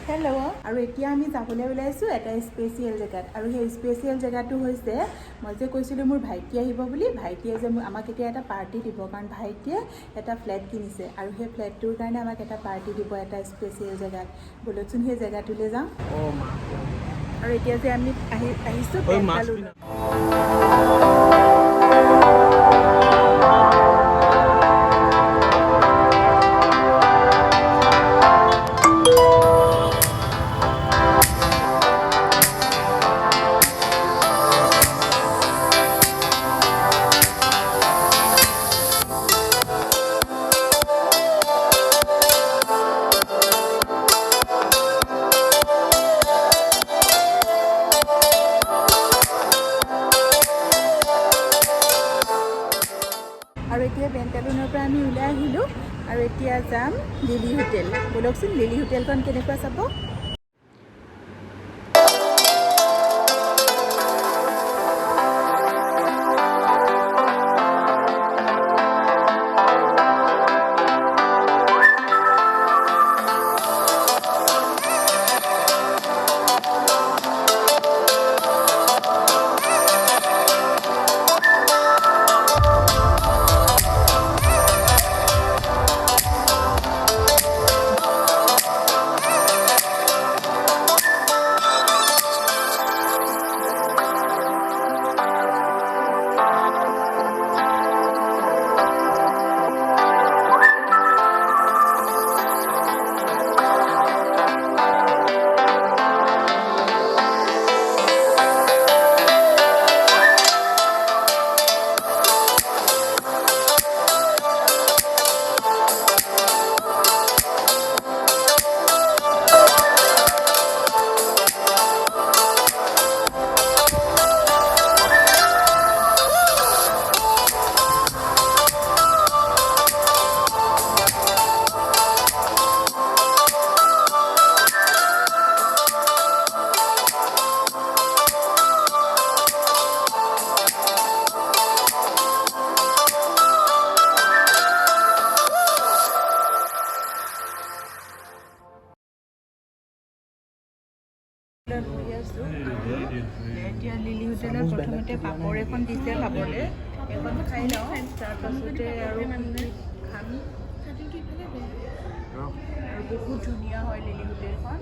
hello' আৰু এতিয়া আমি যাবলৈ ওলাইছোঁ এটা স্পেচিয়েল জেগাত আৰু সেই স্পেচিয়েল জেগাটো হৈছে মই যে কৈছিলোঁ মোৰ ভাইটি আহিব বুলি ভাইটিয়ে যে আমাক এতিয়া এটা পাৰ্টি দিব কাৰণ ভাইটিয়ে এটা ফ্লেট কিনিছে আৰু সেই ফ্লেটটোৰ কাৰণে আমাক এটা পাৰ্টি দিব এটা স্পেচিয়েল জেগাত ব'লকচোন সেই জেগাটোলৈ যাওঁ আৰু এতিয়া যে আমি আহিছোঁ পেণ্টালুন আৰু এতিয়া পেণ্টালুনৰ পৰা আমি ওলাই আহিলোঁ আৰু এতিয়া যাম লিলি হোটেল ব'লকচোন লিলি হোটেলখন কেনেকুৱা চাব এতিয়া লিলি হোটেলত প্ৰথমতে পাপৰ এখন দিছে খাবলৈ এখন খাই লওঁ তাৰপাছতে আৰু খাম আৰু বহুত ধুনীয়া হয় লিলি হোটেলখন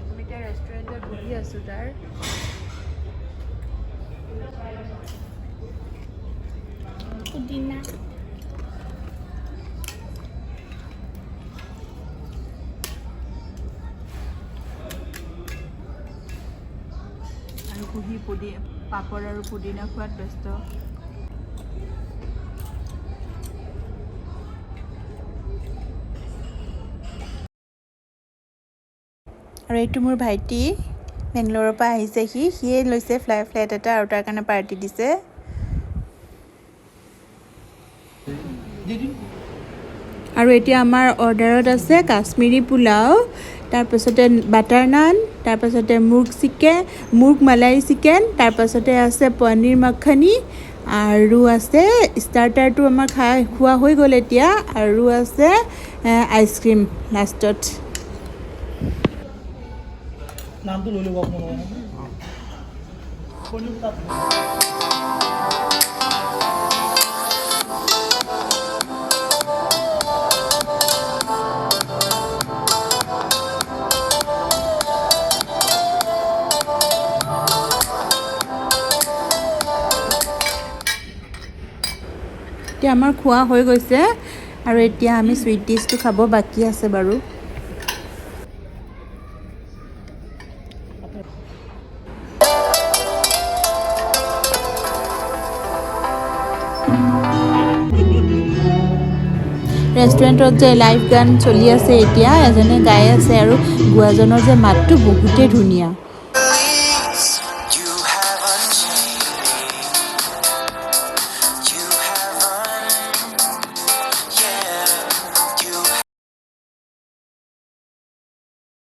আমি এতিয়া ৰেষ্টুৰেণ্টত বহি আছোঁ তাৰ পুদিনা বহি পাপৰ আৰু পুদিনা খোৱাত ব্যস্ত আৰু এইটো মোৰ ভাইটি বেংগলোৰৰ পৰা আহিছে সিয়ে লৈছে ফ্লেট এটা আৰু তাৰ কাৰণে পাৰ্টি দিছে আৰু এতিয়া আমাৰ অৰ্ডাৰত আছে কাশ্মীৰী পোলাও তাৰপাছতে বাটাৰ নান তাৰপাছতে মুৰ্গ মালাই চিকেন তাৰপাছতে আছে পনীৰ মাখানি আৰু আছে ষ্টাৰ্টাৰটো আমাৰ খোৱা হৈ গ'ল এতিয়া আৰু আছে আইচক্ৰীম লাষ্টত নামটো লৈ ল'ব এতিয়া আমাৰ খোৱা হৈ গৈছে আৰু এতিয়া আমি চুইট ডিছটো খাব বাকী আছে বাৰু ৰেষ্টুৰেণ্টত যে লাইভ গান চলি আছে এতিয়া এজনে গাই আছে আৰু গোৱাজনৰ যে মাতটো বহুতেই ধুনীয়া